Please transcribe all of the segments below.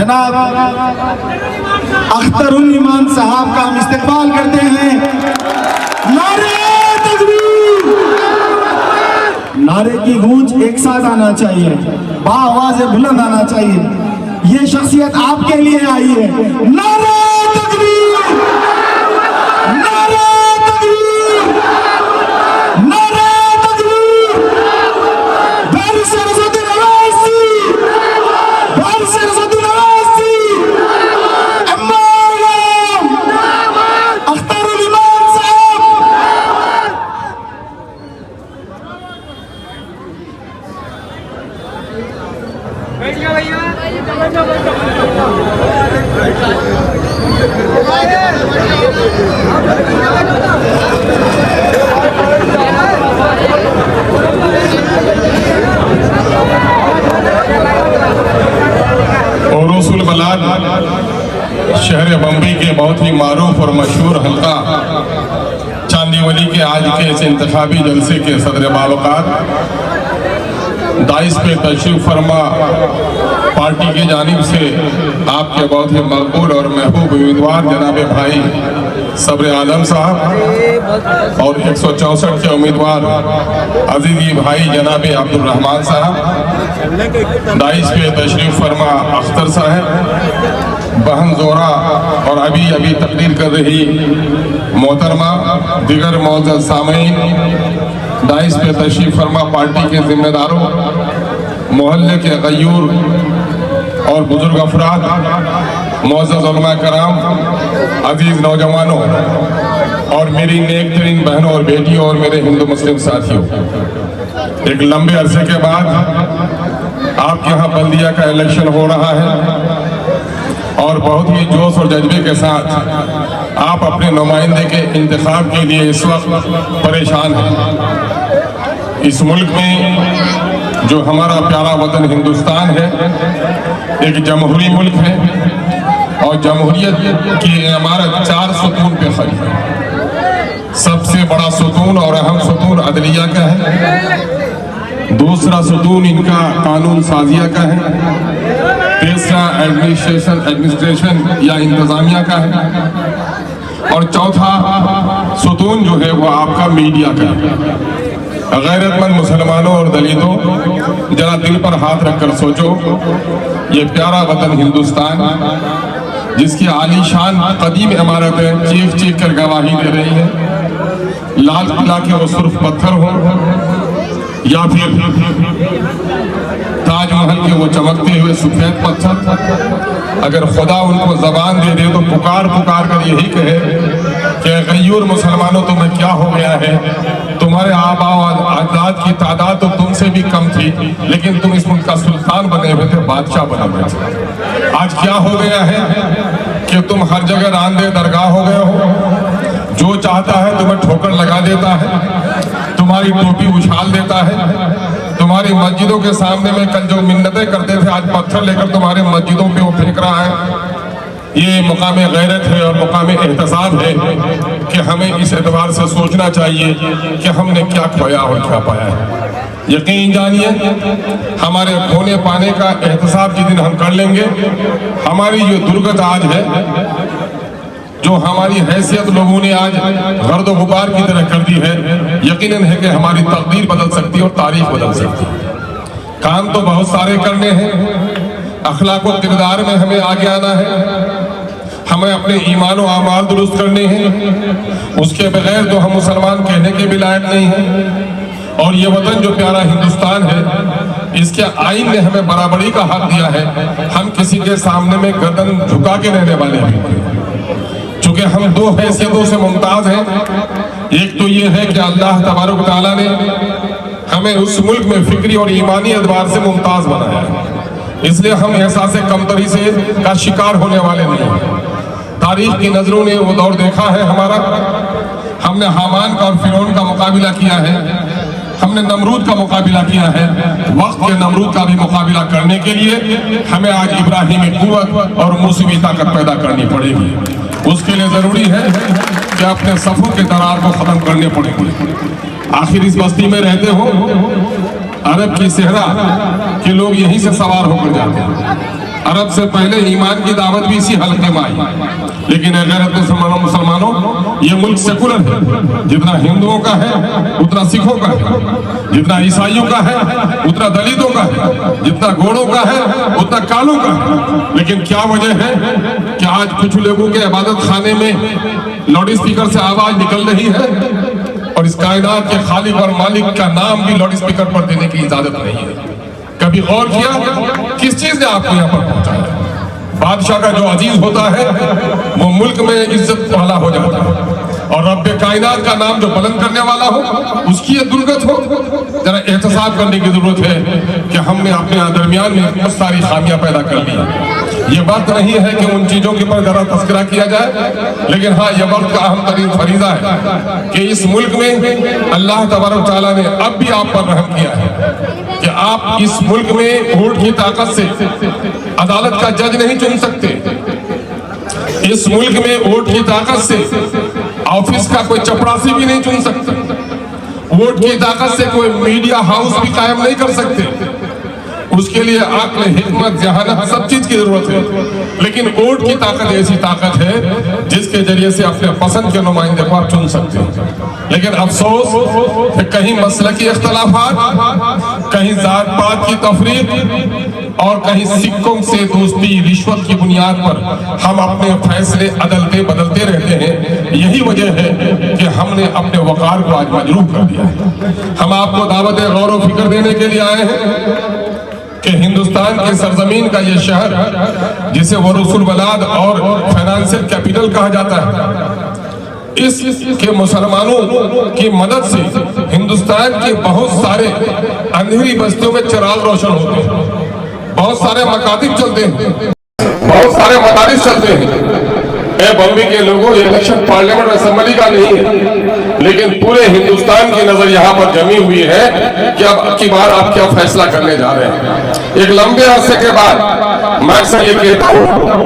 जनाब अख्तरुल ईमान साहब का हम इस्तेकबाल करते हैं। नारे तकबीर, नारे की गूंज एक साथ आना चाहिए, बाआवाज़ बुलंद आना चाहिए। ये शख्सियत आपके लिए आई है। नारे तकबीर, नारे तकबीर, नारे तकबीर। बारिश से रज़ादुल नवाज़ी, बारिश से रज़ादुल नवाज़ी, अम्माम अख्तरुल ईमान साहब। औरोसुल बलाद शहर बम्बई के बहुत ही मारूफ और मशहूर हल्का चांदीवली के आज के इस इंतखाबी जलसे के सदर बावक़ात दाइस पे तशरीफ फरमा पार्टी की जानिब से आपके बहुत ही मकबूल और महबूब उम्मीदवार जनाब भाई सब्र आलम साहब और 164 के उम्मीदवार अजीजी भाई जनाब अब्दुल रहमान साहब, दाइस पे तशरीफ फरमा अख्तर साहब, बहन जोरा और अभी तकरीर कर रही मोहतरमा, दिगर मौजूद सामीन, दाइस पे तशरीफ फरमा पार्टी के जिम्मेदारों, मोहल्ले के गयूर और बुजुर्ग अफराद, मौजूद उलमा कराम, अजीज नौजवानों और मेरी नेक तरीन बहनों और बेटियों और मेरे हिंदू मुस्लिम साथियों, एक लंबे अरसे के बाद आपके यहाँ बल्दिया का इलेक्शन हो रहा है और बहुत ही जोश और जज्बे के साथ आप अपने नुमाइंदे के इंतखाब के लिए इस वक्त परेशान हैं। इस मुल्क में जो हमारा प्यारा वतन हिंदुस्तान है एक जमहूरी मुल्क है और जमहूरियत की इमारत 4 सुतून पे खड़ी है। सबसे बड़ा सुतून और अहम सुतून अदलिया का है, दूसरा सुतून इनका कानून साजिया का है, तीसरा एडमिनिस्ट्रेशन या इंतजामिया का है और चौथा सुतून जो है वो आपका मीडिया का है। गैरतमंद मुसलमानों और दलितों, जरा दिल पर हाथ रखकर सोचो, ये प्यारा वतन हिंदुस्तान जिसकी आलीशान कदीम इमारतें चीख चीख कर गवाही दे रही है, लाल किला के वो सुर्ख पत्थर हो या फिर ताजमहल के वो चमकते हुए सफेद पत्थर, अगर खुदा उनको जबान दे दे तो पुकार पुकार कर यही कहे कि गयूर मुसलमानों तुम्हें क्या हो गया है, तुम्हारे आबा और अजदाद की तादाद तो तुमसे भी कम थी, लेकिन तुम इस मुल्क का सुल्तान बने हुए थे, बादशाह बने हुए थे। आज क्या हो गया है कि तुम हर जगह रांदे दरगाह हो गए हो, जो चाहता है तुम्हें ठोकर लगा देता है, तुम्हारी टोपी उछाल देता है, तुम्हारी मस्जिदों के सामने में कल जो मिन्नतें करते थे आज पत्थर लेकर तुम्हारे मस्जिदों पे वो फेंक रहा है। ये मुकाम गैरत है और मुकाम एहतसाब है कि हमें इस एतबार से सोचना चाहिए कि हमने क्या खोया और क्या पाया है। यकीन जानिए हमारे खोने पाने का एहतसाब जिस दिन हम कर लेंगे, हमारी जो दुर्गत आज है, जो हमारी हैसियत लोगों ने आज गर्द गुबार की तरह कर दी है, यकीनन है कि हमारी तकदीर बदल सकती है और तारीख बदल सकती है। काम तो बहुत सारे करने हैं, अखलाक व किरदार में हमें आगे आना है, हमें अपने ईमान व आमाल दुरुस्त करने हैं, उसके बगैर तो हम मुसलमान कहने के भी लायक नहीं हैं। और ये वतन जो प्यारा हिंदुस्तान है, इसके आईन ने हमें बराबरी का हक दिया है, हम किसी के सामने में गर्दन झुका के रहने वाले हैं। चूंकि हम दो हैसियतों से मुमताज हैं, एक तो ये है कि अल्लाह तबारक व तआला ने हमें उस मुल्क में फिक्री और ईमानी एतबार से मुमताज बनाया है, इसलिए हम एहसास कमतरी से का शिकार होने वाले नहीं हैं। तारीख की नजरों ने वो दौर देखा है हमारा, हमने हामान का और फिरौन का मुकाबला किया है, हमने नमरूद का मुकाबला किया है। वक्त के नमरूद का भी मुकाबला करने के लिए हमें आज इब्राहिमी कुव्वत और मूसवी ताकत पैदा करनी पड़ेगी। उसके लिए जरूरी है कि अपने सफों के दरार को खत्म करने पड़ेंगे। आखिर इस बस्ती में रहते हो, अरब की सेहरा के लोग यहीं से सवार होकर जाते हैं, अरब से पहले ईमान की दावत भी इसी हल्के में आई। लेकिन गैरत मुसलमानों, ये मुल्क सेकुलर है। जितना हिंदुओं का है उतना सिखों का है, जितना ईसाइयों का है उतना दलितों का है, जितना गोरों का है उतना कालों का है। लेकिन क्या वजह है कि आज कुछ लोगों के इबादत खाने में लाउड स्पीकर से आवाज निकल रही है और इस कायनात के खालिक और मालिक का नाम भी लाउड स्पीकर पर देने की इजाजत नहीं है। कभी गौर किया किस चीज ने आपको यहाँ पर पहुंचाया? बादशाह का जो अजीज होता है वो मुल्क में इज्जत वाला हो जाता है, और रब्बे कायनात का नाम जो बुलंद करने वाला हो उसकी ये दुर्गत हो। जरा एहतसाब करने की जरूरत है कि हमने अपने दरमियान में बहुत सारी खामियां पैदा कर ली। ये बात नहीं है कि उन चीजों के ऊपर जरा तस्करा किया जाए, लेकिन हाँ, यह वक्त का अहम तरीन फरीजा है कि इस मुल्क में अल्लाह तबारक तआला ने अब भी आप पर रहम किया है कि आप इस मुल्क में वोट की ताकत से अदालत का जज नहीं चुन सकते। इस मुल्क में वोट की ताकत से ऑफिस का कोई चपरासी भी नहीं चुन सकता। वोट की ताकत से कोई मीडिया हाउस भी कायम नहीं कर सकते। उसके लिए अक्ल, हिकमत, जहानत, सब चीज की जरूरत है। लेकिन वोट की ताकत ऐसी ताकत है जिसके जरिए से अपने पसंद के नुमाइंदे को आप चुन सकते हैं। लेकिन अफसोस कि कहीं मसलकी इख्तलाफात, कहीं जात पात की तफरीक और कहीं सिक्कों से दोस्ती, रिश्वत की बुनियाद पर हम अपने फैसले अदलते बदलते रहते हैं। यही वजह है कि हमने अपने वकार को आज मजरूह कर दिया है। हम आपको दावत गौर व फिक्र देने के लिए आए हैं कि हिंदुस्तान की सरजमीन का ये शहर जिसे वरूसुल बलाद और फाइनेंशियल कैपिटल कहा जाता है, इसके मुसलमानों की मदद से हिंदुस्तान के बहुत सारे अंधेरी बस्तियों में चिराग रोशन होते हैं, बहुत सारे मकातिब चलते हैं, बहुत सारे मदारिस चलते हैं। बम्बई के लोगों, ये इलेक्शन पार्लियामेंट असेंबली का नहीं है, लेकिन पूरे हिंदुस्तान की नजर यहाँ पर जमी हुई है कि अब की बार आप क्या फैसला करने जा रहे हैं। एक लंबे अरसे के बाद मैं अक्सर ये कहता हूँ,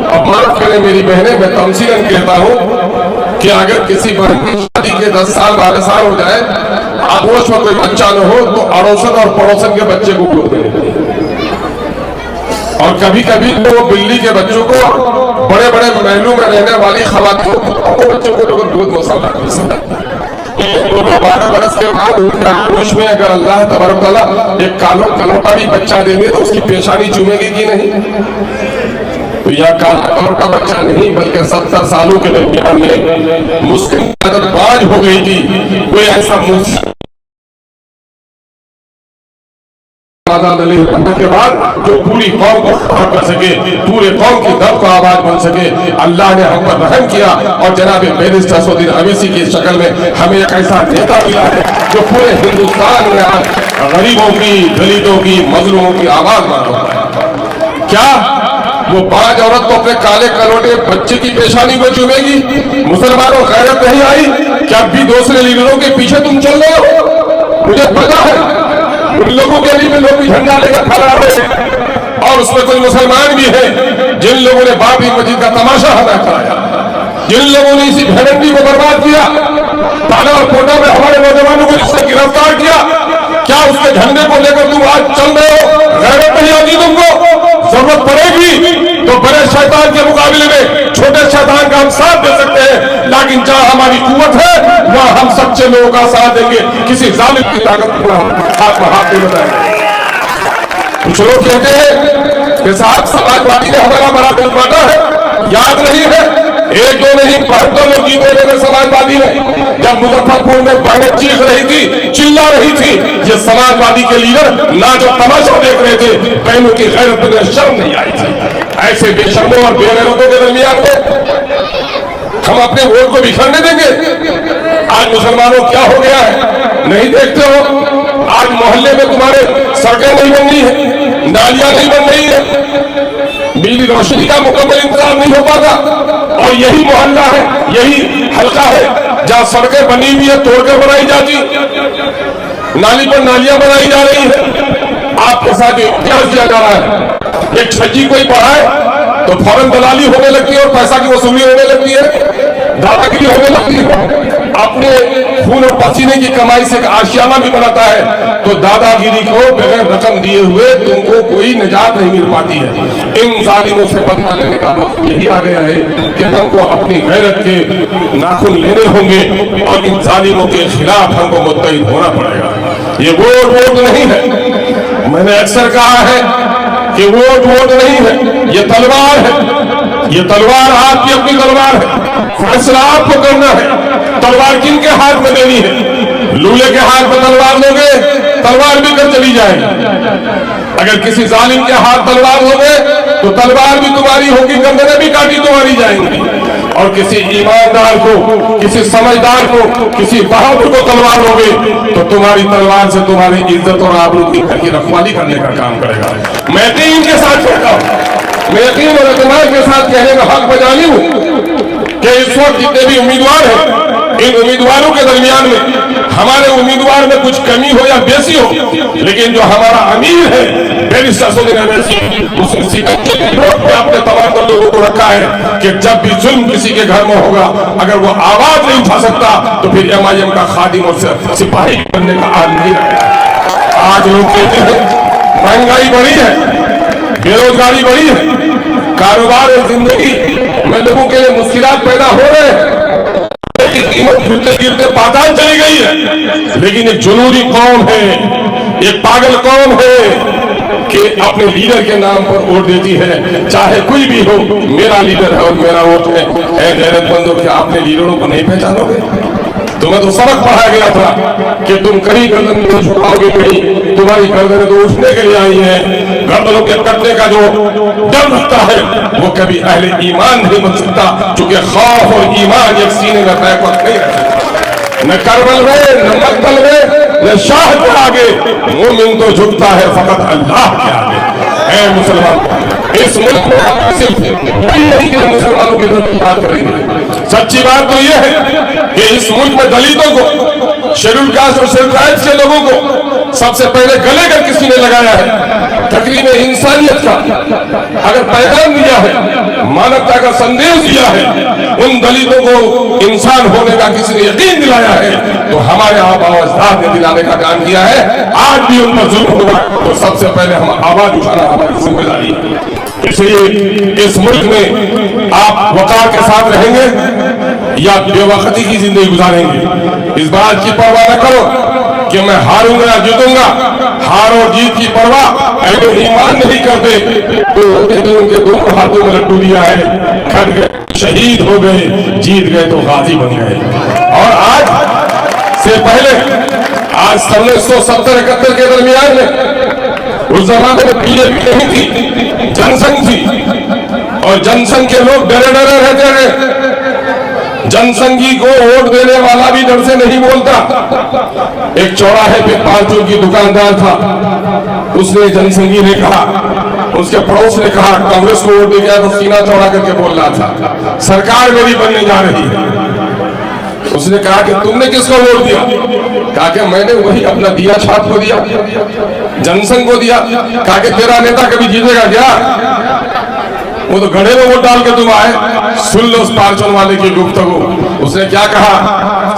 अब माफ करें मेरी बहनें, मैं तमसीलन कहता हूँ कि अगर किसी बहन की शादी के 10 साल 12 साल हो जाए, आगोश में कोई बच्चा न हो तो अड़ोसन और पड़ोसन के बच्चे को गोद में, और कभी कभी वो बिल्ली के बच्चों को बड़े बड़े महलों में रहने वाली खवातीन बच्चों को लोग दूध मसाला 12 बरस के बाद में अगर अल्लाह तबारक तआला एक कालोटा भी बच्चा देंगे तो उसकी पेशानी चूमेगी कि नहीं? तो यह काला का बच्चा नहीं बल्कि 70 सालों के दरमियान में मुस्लिम बाज हो गई थी। कोई ऐसा के बाद जो पूरी कौम को खड़ा कर सके, पूरे कौम की दर्द को आवाज बन सके, अल्लाह ने हम पर रहम किया और जनाब बैरिस्टर असदुद्दीन अवैसी की शक्ल में हमें एक ऐसा नेता मिला है जो पूरे हिंदुस्तान में आज गरीबों की, दलितों की, मजलूमों की आवाज बन रहा है। क्या वो 5 औरत तो अपने काले कलोटे बच्चे की पेशानी को चूमेगी? मुसलमानों गैरत नहीं आई क्या? भी दूसरे लीडरों के पीछे तुम चल रहे हो? मुझे पता है उन लोगों के लिए लोग भी झंडा लेकर खड़ा रहे, और उसमें कोई मुसलमान भी है जिन लोगों ने बाबरी मस्जिद का तमाशा हमें कराया, जिन लोगों ने इसी भेड़ंडी को बर्बाद किया, थाना और कोटा में हमारे नौजवानों को जिससे गिरफ्तार किया। क्या उसके झंडे को लेकर तुम आज चल रहे हो? गैरत नहीं आती तुमको? जरूरत पड़ेगी तो बड़े शैतान के मुकाबले में छोटे शैतान का हम साथ दे सकते हैं, लेकिन जहां हमारी कुव्वत है वहां हम सच्चे लोगों का साथ देंगे, किसी जालिम की ताकत को हाथ में हाथ नहीं बताएंगे। कुछ लोग कहते हैं कि साहब समाजवादी ने हमारा बड़ा दिल बांटा है, याद नहीं है? 1 2 नहीं 72 लोग जीते थे समाजवादी में। जब मुजफ्फरपुर में बहनें चीख रही थी, चिल्ला रही थी, ये समाजवादी के लीडर ना जो तमाशा देख रहे थे, बहनों की गैरत में शर्म नहीं आई थी। ऐसे बेशर्मों और बेगैरतों के दरमियान में हम अपने वोट को बिखरने देंगे? आज मुसलमानों क्या हो गया है नहीं देखते हो? आज मोहल्ले में तुम्हारे सड़कें नहीं बन रही है, नालियां नहीं बन रही है, बिजली रोशनी का मुकम्मल इंतजाम नहीं हो पाता, और यही मोहल्ला है, यही हल्का है जहां सड़कें बनी हुई है तोड़कर बनाई जाती, नाली पर नालियां बनाई जा रही है। आपके साथ क्या किया जा रहा है? एक छज्जी कोई बढ़ाए तो फौरन दलाली होने लगती है और पैसा की वसूली होने लगती है। दादागिरी होने लगती है, अपने खून और पसीने की कमाई से आशियाना भी बनाता है, तो दादागिरी को बगैर रकम दिए हुए तुमको कोई निजात नहीं मिल पाती है। इन जालिमों से बदला लेने का वक्त यही आ गया है कि हमको अपनी गैरत के नाखून लेने होंगे और इन जालिमों के खिलाफ हमको मुत्तहिद होना पड़ेगा। ये वोट नहीं है, मैंने अक्सर कहा है कि वोट नहीं है, ये तलवार है। ये तलवार आपकी अपनी तलवार है, फैसला आपको करना है। तलवार किनके हाथ में देनी है? लूले के हाथ में तलवार लोगे, तलवार भी कर चली जाएगी। अगर किसी जालिम के हाथ तलवार लोगे तो तलवार भी तुम्हारी होगी, गर्दनें भी काटी तुम्हारी जाएंगी। और किसी ईमानदार को, किसी समझदार को, किसी बहादुर को तलवार लोगे तो तुम्हारी तलवार से तुम्हारी इज्जत और आबरू की रखवाली करने का काम करेगा। मैं यकीन के साथ कहता हूं, मैं यकीन और एतमाद के साथ कहने का हक बजानी हूं कि इस वक्त जितने भी उम्मीदवार हैं, इन उम्मीदवारों के दरमियान में हमारे उम्मीदवार में कुछ कमी हो या बेसी हो, लेकिन जो हमारा अमीर है बैरिस्टर सुनील अवैसी, उसने अपने तमाम लोगों को रखा है कि जब भी जुल्म किसी के घर में होगा, अगर वो आवाज नहीं उठा सकता तो फिर MIM का खादिम और सिपाही बनने का आज नहीं रहा। आज लोग कहते हैं महंगाई बढ़ी है, बेरोजगारी बढ़ी है, कारोबार और जिंदगी में लोगों के लिए मुश्किलात पैदा हो रहे हैं, कीमत गिरते गिरते पाताल चली गई है। लेकिन एक जुनूनी कौम है, एक पागल कौम है कि अपने लीडर के नाम पर वोट देती है, चाहे कोई भी हो। मेरा लीडर है और मेरा वोट है। ऐ गैरतमंदों, क्या अपने लीडरों को नहीं पहचानोगे? तुम्हें तो सबक पढ़ाया गया था कि तुम कहीं गर्दन नहीं झुकाओगे, कहीं तुम्हारी गर्दन तो उठने के लिए आई है। गर्दनों के कटने का जो डर लगता है वो कभी अहले ईमान नहीं बन सकता, क्योंकि खौफ और ईमान एक सीने में बैक वक्त नहीं रह सकता। न करबल में, न मक्तल में, न शाह के आगे मोमिन तो झुकता है फकत अल्लाह के आगे। है मुसलमान, इस मुल्क में सिर्फ मुसलमानों की तरफ बात करेंगे। सच्ची बात तो यह है कि इस मुल्क में दलितों को, शेड्यूल कास्ट और शेड्यूल ट्राइब्स के लोगों को सबसे पहले गले कर किसी ने लगाया है। तकरीब इंसानियत का अगर पैगाम दिया है, मानवता का संदेश दिया है, उन दलितों को इंसान होने का किसी ने यकीन दिलाया है, तो हमारे आबा अजदाद ने दिलाने का काम किया है। आज भी उन पर जुल्म होगा तो सबसे पहले हम आवाज उठाना हमारी जिम्मेदारी है। इसलिए इस मुल्क में आप वकार के साथ रहेंगे या बेवकती की जिंदगी गुजारेंगे, इस बात की परवाह न करो कि मैं हारूंगा या जीतूंगा। हार और जीत की परवाह अगर ईमान नहीं करते तो उनके दोनों हाथों में लड्डू दिया है, खट गए, शहीद हो गए, जीत गए तो गाजी बन गए। और आज से पहले, आज 1970-71 के दरमियान में, उस जमाने में बीजेपी नहीं थी, जनसंघ थी, और जनसंघ के लोग डरे डरे रहते रहे। जनसंघी को वोट देने वाला भी डर से नहीं बोलता। एक चौराहे पे पालतू की दुकानदार था, उसने जनसंघी ने कहा, उसके पड़ोस ने कहा कांग्रेस को वोट दे गया, तो सीना चौड़ा करके बोल रहा था सरकार मेरी बनने जा रही है। उसने कहा कि तुमने किसको वोट दिया? कहा कि मैंने वही अपना दिया छाप को दिया, जनसंघ को दिया। कहा कि तेरा नेता कभी जीतेगा क्या? वो तो गढ़े में वोट डाल के तुम आए। सुन लो उस पार्चन वाले की गुफ्तगू। उसने क्या कहा,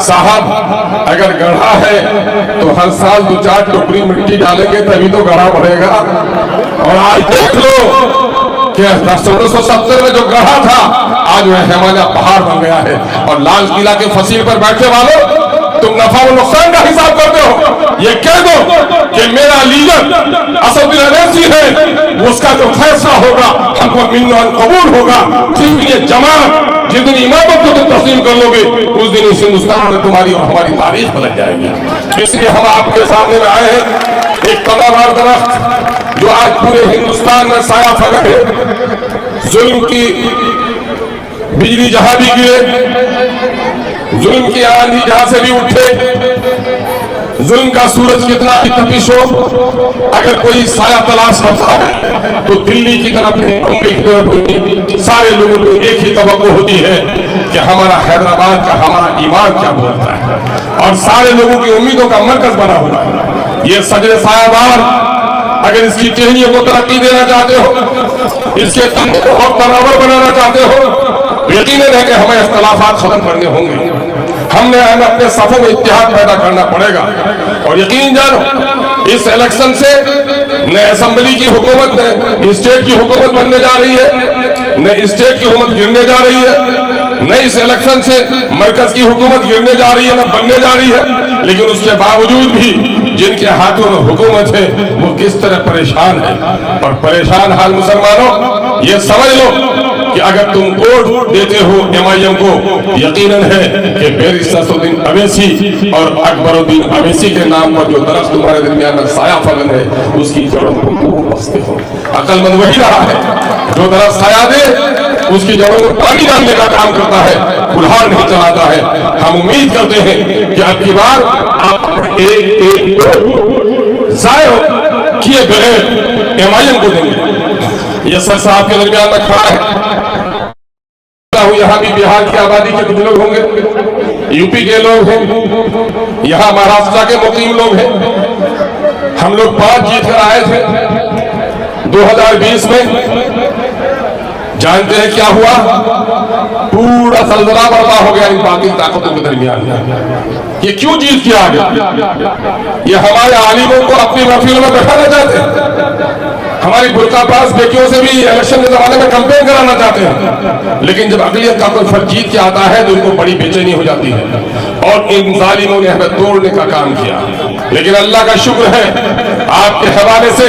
साहब अगर गढ़ा है तो हर साल 2-4 टुकड़ी मिट्टी डालेंगे तभी तो गढ़ा बढ़ेगा। और आज देख लो कि 1970 में जो गढ़ा था आज वह हिमालय पहाड़ बन गया है। और लाल किला के फसील पर बैठे वालों, तुम नफा और नुकसान का हिसाब करते हो। ये कह दो कि मेरा लीडर असदुद्दीन अवैसी है, उसका जो फैसला होगा हमको मिन्न कबूल होगा। ये जमात जिस दिन इमामत को तुम तस्लीम कर लोगे उस दिन इस हिंदुस्तान में तुम्हारी और हमारी तारीख बदल जाएगी। इसलिए हम आपके सामने में आए हैं, एक कलावार दरख्त जो आज पूरे हिंदुस्तान में साया फलक है। जुल्म की बिजली जहां भी गिरे, जुल्म की आंधी जहां से भी उठे, जुल्म का सूरज कितना भी तपिश हो, अगर कोई साया तलाश करता है तो दिल्ली की तरफ नहीं, मुंबई की तरफ नहीं। सारे लोगों को एक ही तवक्को होती है कि हमारा हैदराबाद का, हमारा ईमान क्या बोलता है। और सारे लोगों की उम्मीदों का मरकज बना हुआ है ये सजरे सायादार। अगर इसकी टहनियों को तरक्की देना चाहते हो इसके और तनावर बनाना चाहते हो, यकीनन है कि हमें इख्तलाफात खत्म करने होंगे। हमें अपने सफों में इत्तेहाद पैदा करना पड़ेगा। और यकीन जानो, इस इलेक्शन से न असेंबली की हुकूमत, न स्टेट की हुकूमत बनने जा रही है, न स्टेट की हुकूमत गिरने जा रही है, न इस इलेक्शन से मरकज की हुकूमत गिरने जा रही है, न बनने जा रही है। लेकिन उसके बावजूद भी जिनके हाथों में हुकूमत है वो किस तरह परेशान है। और परेशान हाल मुसलमानों, ये समझ लो कि अगर तुम वोट देते हो MIM को, यकीनन है कि बैरिस्टर असदुद्दीन अवैसी और अकबरुद्दीन अवैसी के नाम पर जो दरख्त तुम्हारे दरमियान में साया फलन है, उसकी जड़ों को तुम बसते हो। अक्लमंद वही रहा है जो दरख्त साया दे, उसकी जड़ों में पानी डालने का काम करता है, कुल्हाड़ नहीं चलाता है। हम उम्मीद करते हैं कि अब की बार आप एक जाया किए बगैर MIM को देंगे। ये सर साहब के दरमियान में खड़ा है। यहाँ भी बिहार की आबादी के कुछ लोग होंगे, यूपी के लोग हैं, यहाँ महाराष्ट्र के मुकीम लोग हैं। हम लोग 5 जीत कर आए थे 2020 में। जानते हैं क्या हुआ? पूरा सलजला बर्पा हो गया इन बाकी ताकतों के दरमियान। ये क्यों जीत के आ गया? ये हमारे आलिमों को अपनी महफिलों में बैठाना चाहते हैं, हमारी बुर्काबाज बेटियों से भी इलेक्शन के जमाने में कैंपेन कराना चाहते हैं। लेकिन जब अकलियत का कोई फर्क जीत के आता है तो उनको बड़ी बेचैनी हो जाती है और इन जालिमों ने हमें तोड़ने का काम किया। लेकिन अल्लाह का शुक्र है, आपके हवाले से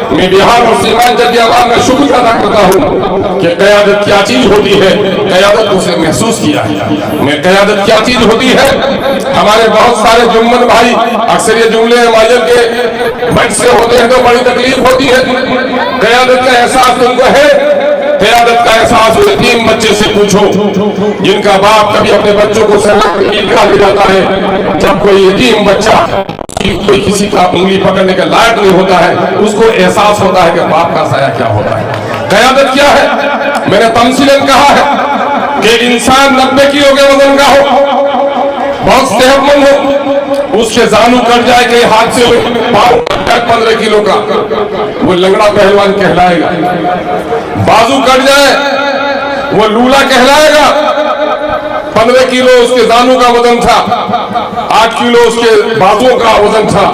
मैं बिहार और सीमांचल की आवाम का शुक्र अदा करता हूँ कि क़यादत क्या चीज होती है। क़यादत उसे महसूस किया है मैं, क़यादत क्या चीज होती है। हमारे बहुत सारे जुम्मन भाई अक्सर ये जुमले MIM के मंच से होते हैं तो बड़ी तकलीफ होती है। क़यादत का एहसास तुमको है? क़यादत का एहसास उस यतीम बच्चे से पूछो जिनका बाप कभी अपने बच्चों को निकाल जाता है। जब कोई यतीम बच्चा कोई किसी का उंगली पकड़ने के लायक नहीं होता है, उसको एहसास होता है कि बाप का साया क्या होता है। क़यादत क्या है? मैंने तमसीलन कहा है कि इंसान 90 किलो के वजन का हो, बहुत सेहतमंद हो, उसके जानू कट जाए कहीं हाथ से 15 किलो का, वो लंगड़ा पहलवान कहलाएगा। बाजू कट जाए वो लूला कहलाएगा। 15 किलो उसके जानू का वजन था, 8 किलो उसके बाजुओं का वजन था।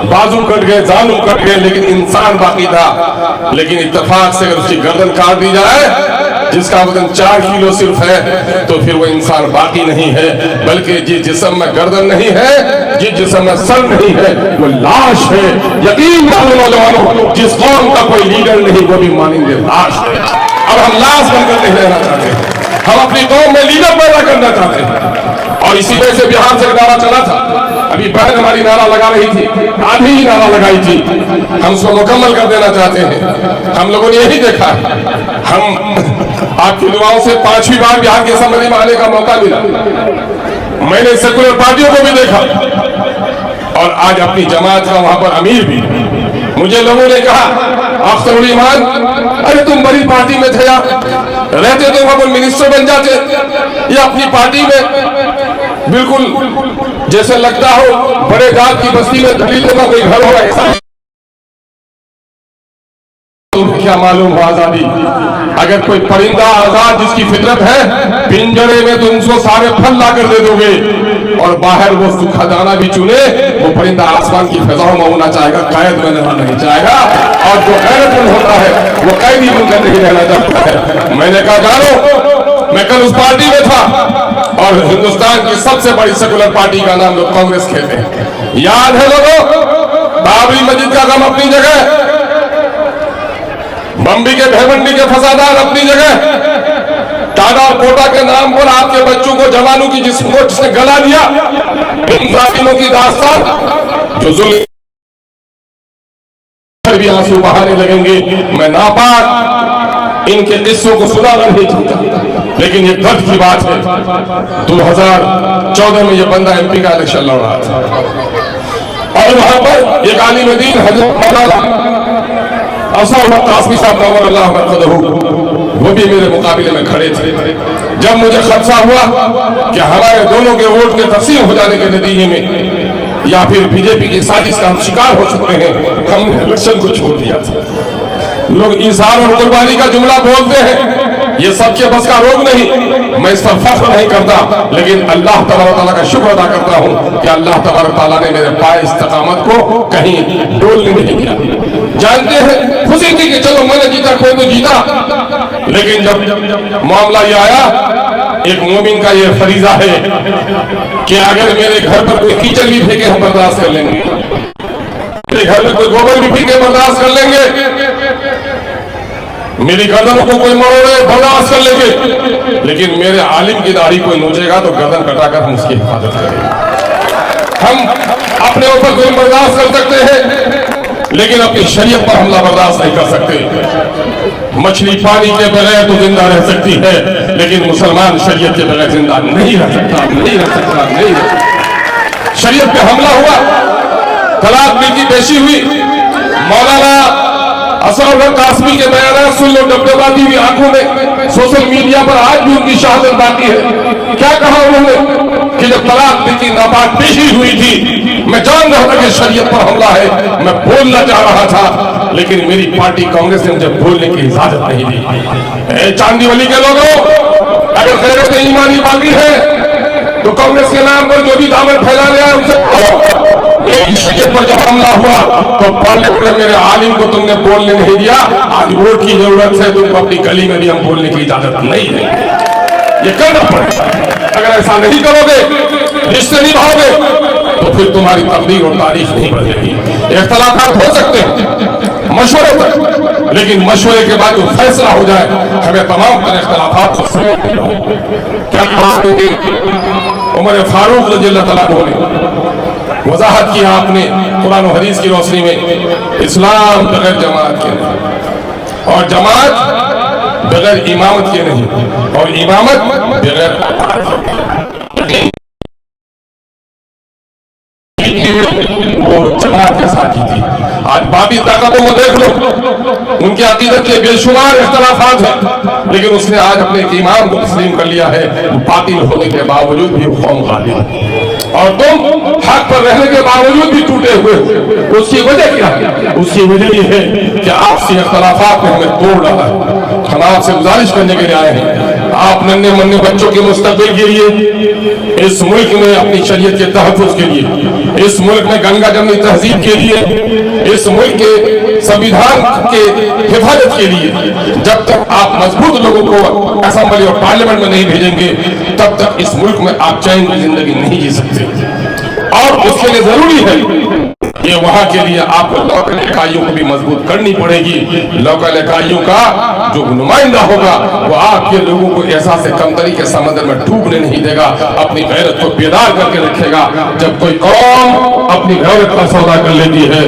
बाजू कट गए, जानू कट गए, लेकिन इंसान बाकी था। लेकिन इत्तेफाक से अगर उसकी गर्दन काट दी जाए जिसका वजन 4 किलो सिर्फ है, तो फिर वो इंसान बाकी नहीं है, बल्कि जिस जिस्म में गर्दन नहीं है, जिस जिस्म में सर नहीं है, वो लाश है। यकीन मानो नौजवानों, जिस कौम का कोई लीडर नहीं वो भी मानेंगे लाश है। अब हम लाश बनकर नहीं रहना चाहते, हम अपनी कौम में लीडर पैदा करना चाहते हैं। और इसी वजह से बिहार से नारा चला था। अभी बहन हमारी नारा लगा रही थी, आधी ही नारा लगाई थी, हम उसको मुकम्मल कर देना चाहते हैं। हम लोगों ने यही देखा, हम आपकी दुआओं से 5वीं बार बिहार की असेंबली में आने का मौका मिला। मैंने सेकुलर पार्टियों को भी देखा और आज अपनी जमात का वहां पर अमीर भी। मुझे लोगों ने कहा, अख्तरुल ईमान, अरे तुम बड़ी पार्टी में थे, रहते तो वहां पर मिनिस्टर बन जाते, या अपनी पार्टी में बिल्कुल जैसे लगता हो बड़े जात की बस्ती में दलीलों का कोई घर हो ऐसा। क्या मालूम हो आजादी? अगर कोई परिंदा आजाद जिसकी फितरत है, पिंजरे में तुम उसको सारे फल ला कर दे दोगे और बाहर वो सूखा दाना भी चुने, वो परिंदा आसमान की फिजाओं में होना चाहेगा, कैद में नहीं चाहेगा। और जो गैरतमंद होता है वो कैदी बनकर नहीं रहना चाहता है। मैंने कहा जानो, मैं कल उस पार्टी में था और हिंदुस्तान की सबसे बड़ी सेकुलर पार्टी का नाम लोग कांग्रेस कहते हैं। याद है लोगों, बाबरी मस्जिद का गम अपनी जगह, बम्बी के भेवंडी के फसादात अपनी जगह, टाडा और कोटा के नाम पर आपके बच्चों को जवानों की जिसने गला दिया, इन जालिमों की दास्तान जो जुल्म भी आंसू बहाने लगेंगे। मैं नापाक इनके किस्सों को सुनाना नहीं चाहता, लेकिन ये दर्द की बात है। 2014 में ये बंदा MP का इलेक्शन लड़ रहा था और वहां पर एक आलिम दीन हजरत कासमी साहब वो भी मेरे मुकाबले में खड़े थे। जब मुझे खदशा हुआ कि हमारे दोनों के वोट के तकसीम हो जाने के नतीजे में या फिर बीजेपी की साजिश का हम शिकार हो सकते हैं, हमने इलेक्शन को छोड़ दिया था। लोग ईसार और कुर्बानी का जुमला बोलते हैं, ये सबके बस का रोग नहीं। मैं इस पर फख्र नहीं करता, लेकिन अल्लाह तबारक तआला का शुक्र अदा करता हूँ कि अल्लाह तबारक तआला ने मेरे पाए इस्तकामत को कहीं डोलने नहीं दिया। जानते हैं, खुशी थी कि चलो मैंने जीता, कोई तो जीता। लेकिन जब मामला ये आया, एक मोमिन का ये फरीजा है कि अगर मेरे घर पर कोई कीचड़ भी फेंके हम बर्दाश्त कर लेंगे, मेरे घर में कोई गोबर भी फेंके बर्दाश्त कर लेंगे, मेरी गर्दन को कोई मरोड़े बर्दाश्त कर लेंगे, लेकिन मेरे आलिम की दाढ़ी कोई नोचेगा तो गर्दन कटाकर हम उसकी हिफाजत करेंगे। हम अपने ऊपर कोई बर्दाश्त कर सकते हैं, लेकिन अपनी शरीयत पर हमला बर्दाश्त नहीं कर सकते। मछली पानी के बगैर तो जिंदा रह सकती है, लेकिन मुसलमान शरीयत के बगैर जिंदा नहीं रह सकता, नहीं रह सकता, नहीं रह सकता। शरीयत पे हमला हुआ, तलाक बिल की पेशी हुई, मौलाना असगर कासमी के बयान सुन लो, डबडबाती हुई आंखों में, सोशल मीडिया पर आज भी उनकी शहादत बाकी है। क्या कहा उन्होंने कि जब तलाक बिल की नापाक पेशी हुई थी, मैं जान रहा था कि शरीयत पर हमला है, मैं बोलना चाह रहा था, लेकिन मेरी पार्टी कांग्रेस ने मुझे बोलने की इजाजत नहीं दी। चांदीवली के लोगों, अगर गैरत ईमानी बाकी है तो कांग्रेस के नाम पर जो भी दामन फैलाने आए उनसे शरीयत पर जब हमला हुआ तो पार्लियामेंट में मेरे आलिम को तुमने बोलने नहीं दिया। आज वोट की जरूरत है, तुमको अपनी गली में भी हम बोलने की इजाजत नहीं देंगे। ये करना पड़ेगा। अगर ऐसा नहीं करोगे, रिश्ते निभाओगे, तो फिर तुम्हारी तकदीर और तारीख नहीं बदलेगी। इख्तलाफात हो सकते हैं मशवरे पर, लेकिन मशवरे के बाद जो फैसला हो जाए, हमें तमाम तरह इख्तलाफात को उमर फारूक रज़ियल्लाहु तआला अन्हु ने वजाहत किया आपने कुरान और हदीस की रोशनी में, इस्लाम बगैर जमात के नहीं, और जमात बगैर इमामत के नहीं, और इमामत बगैर वो जमात के साथ ही थी। आज बाकी ताकतों को देख लो, उनके अकीदत के बेशुमार इख्तलाफात हैं, लेकिन उसने आज अपने एक इमाम को तस्लीम कर लिया है, बातिल होने के बावजूद भी कौम गालिब है, और तुम हक पर रहने के बावजूद भी टूटे हुए हो। उसकी वजह क्या है? उसकी वजह यह है कि आपसे इख्तलाफात में हमें तोड़ रहा है। हम आपसे गुजारिश करने के लिए आए हैं, आप नन्हे मुन्ने बच्चों के मुस्तकबिल के लिए, इस मुल्क में अपनी शरीयत के तहफ़्फ़ुज़ के लिए, इस मुल्क में गंगा जमनी तहजीब के लिए, इस मुल्क के संविधान के हिफाजत के लिए, जब तक आप मजबूत लोगों को असेंबली और पार्लियामेंट में नहीं भेजेंगे, तब तक इस मुल्क में आप चैन की जिंदगी नहीं जी सकते। और उसके लिए जरूरी है ये वहां के लिए आपको लोकल इकाइयों को भी मजबूत करनी पड़ेगी। लोकल इकाइयों का जो नुमाइंदा होगा वो आपके लोगों को एहसास कमतरी के समंदर में डूबने नहीं देगा, अपनी गैरत को बेदार करके रखेगा। जब कोई कौम अपनी गैरत का सौदा कर लेती है,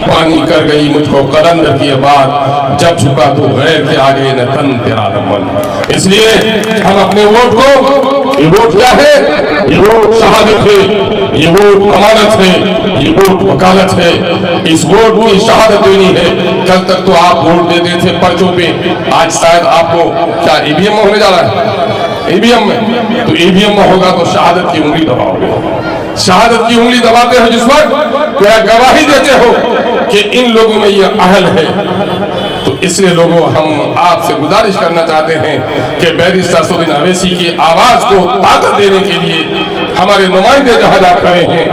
पानी कर गई मुझको कलंदर की बात, जब झुका तो गैर के आगे न तन तेरा दमन। इसलिए हम अपने वोट को, ये वोट क्या है? ये वोट शहादत है, ये वोट अमानत है, ये वोट वकालत है। इस वोट की शहादत देनी है। कल तक तो आप वोट देते थे पर्चों पे, आज शायद आपको क्या ईवीएम में होने जा रहा है? ईवीएम में, तो ईवीएम में होगा तो शहादत की उंगली दबाओगे। शहादत की उंगली दबाते हो जिस वक्त क्या गवाही देते हो कि इन लोगों में ये अहल है। तो इसलिए लोगों, हम आपसे गुजारिश करना चाहते हैं कि बैरिस्टर असदुद्दीन अवैसी की आवाज को ताकत देने के लिए हमारे नुमाइंदे जहां जा रहे हैं,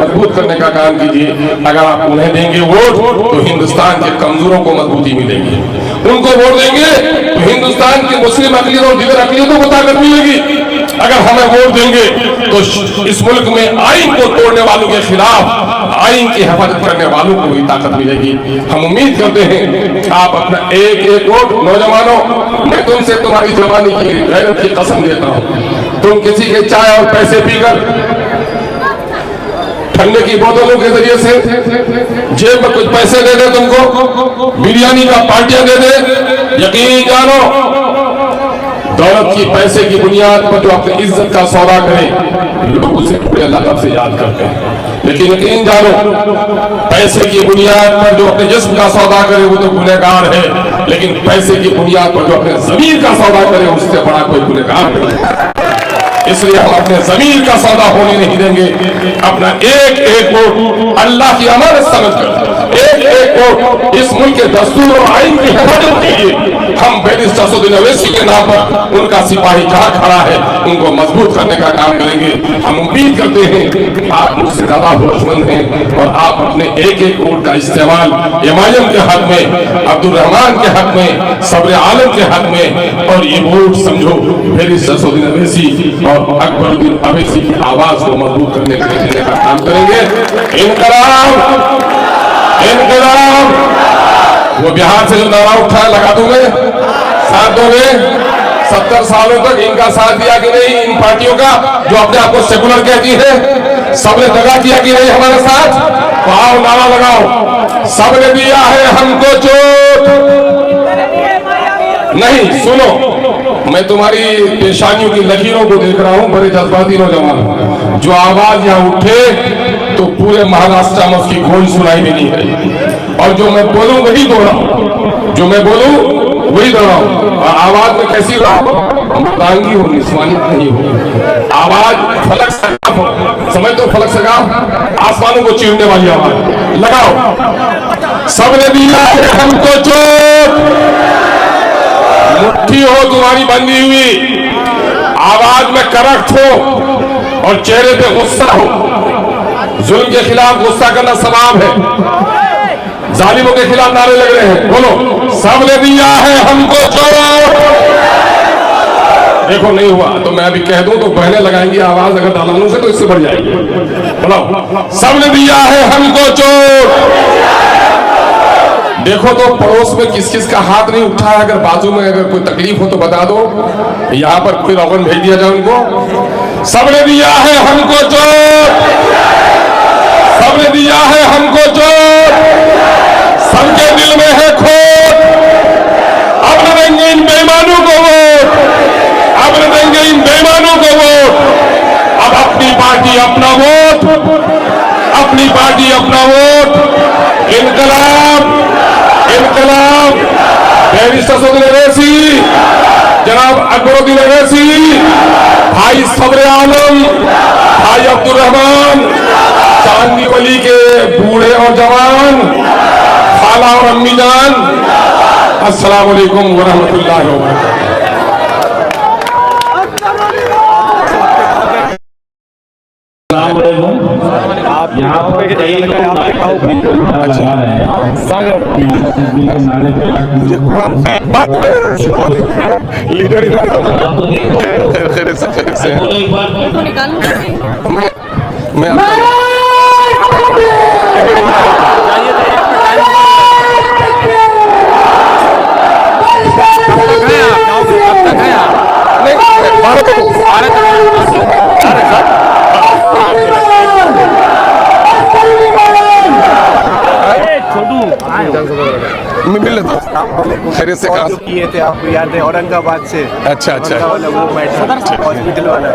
मजबूत करने का काम कीजिए। अगर आप उन्हें देंगे वोट तो हिंदुस्तान के कमजोरों को मजबूती मिलेगी। उनको वोट देंगे तो हिंदुस्तान की मुस्लिम अक़लियत और दीगर अक़लियतों को ताकत मिलेगी। अगर हमें वोट देंगे तो इस मुल्क में आइन को तोड़ने वालों के खिलाफ आइन की हिफाजत करने वालों को भी ताकत मिलेगी। हम उम्मीद करते हैं आप अपना एक एक वोट, नौजवानों, मैं तुमसे तुम्हारी जवानी की गैरत की कसम देता हूँ, तुम किसी के चाय और पैसे पीकर, ठंडे की बोतलों के जरिए से जेब में कुछ पैसे दे दे, तुमको बिरयानी का पार्टियां दे दे, यकीन जानो दौलत की पैसे की बुनियाद पर जो अपनी इज्जत का सौदा करे लोग उसे बड़े लक़ब से याद करते हैं, लेकिन यकीन जानो पैसे की बुनियाद पर जो अपने जिस्म का सौदा करे वो तो गुनहगार है, लेकिन पैसे की बुनियाद पर जो अपने ज़मीर का सौदा करे उससे बड़ा कोई गुनहगार नहीं। इसलिए हम अपने ज़मीर का सौदा होने नहीं देंगे। अपना एक एक वोट अल्लाह की अमानत समझकर, एक एक वोट इस मुल्क के दस्तूर और आइन की हिफाजत के लिए हम बैरिस्टर असदुद्दीन ओवैसी के नाम पर उनका सिपाही जहां खड़ा है उनको मजबूत करने का काम करेंगे। हम उम्मीद करते हैं आप मुझसे ज्यादा होशमंद हैं और आप अपने एक एक वोट का इस्तेमाल एमआईएम के हक में, अब्दुल रहमान के हक में, सब्र आलम के हक में, और ये वोट समझो बैरिस्टर असदुद्दीन ओवैसी और अकबरुद्दीन ओवैसी की आवाज को मजबूत करने के लिए देने का काम करेंगे। इनकलाब इनकलाब। वो बिहार से जो नारा उठाया लगा दूंगे, साथ दोगे। 70 सालों तक इनका साथ दिया कि नहीं, इन पार्टियों का जो अपने आप को सेकुलर कहती है, सबने दगा किया कि नहीं हमारे साथ? तो आओ नारा लगाओ, सबने दिया है हमको चोट। नहीं सुनो, मैं तुम्हारी पेशानियों की लकीरों को देख रहा हूं, बड़े जज्बाती नौजवान। जो आवाज यहाँ उठे तो पूरे महाराष्ट्र में उसकी गूंज सुनाई देनी है, और जो मैं बोलूं वही दोहराऊं, जो मैं बोलूं वही दोहराऊं। और आवाज में कैसी मर्दांगी हो, निस्वानियत नहीं हो, आवाज फलक सगाफ हो। समझ तो फलक सगाफ, आसमानों को चीरने वाली आवाज लगाओ। सबने दिया है हमको चोट, मुट्ठी हो तुम्हारी बंधी हुई, आवाज में करख्त हो और चेहरे पे गुस्सा हो। जुल्म के खिलाफ गुस्सा करना सवाब है, जालिमों के खिलाफ नारे लग रहे हैं। बोलो, सबने दिया है हमको चोट। देखो नहीं हुआ तो मैं अभी कह दूं तो बहने लगाएंगी आवाज, अगर दालानों से तो इससे बढ़ जाएगी। बोलो, सबने दिया है हमको चोट। देखो तो पड़ोस में किस किस का हाथ नहीं उठा है, अगर बाजू में अगर कोई तकलीफ हो तो बता दो, यहां पर कोई रोगन भेज दिया जाए उनको। सबने दिया है हमको चोट, सबने दिया है हमको चोट, सबके दिल में है खोट। अब न देंगे इन बेईमानों को वोट, अब न देंगे इन बेईमानों को वोट। अब अपनी पार्टी अपना वोट, अपनी पार्टी अपना वोट। इनकलाब इनकलाब। बैरिस्टर असदुद्दीन ओवैसी, जनाब अकबरुद्दीन ओवैसी, भाई सब्र आलम, भाई अब्दुल रहमान, चांदी वली के बूढ़े और जवान, खाला और अम्मी जान, अस्सलाम वालेकुम व रहमतुल्लाहि व बरकातहू। आप यहाँ पर लीडर मैं मिल लेता हूँ, खैरियत से कहा किए थे, आपको याद है औरंगाबाद से। अच्छा अच्छा वो मैटर हॉस्पिटल वाला।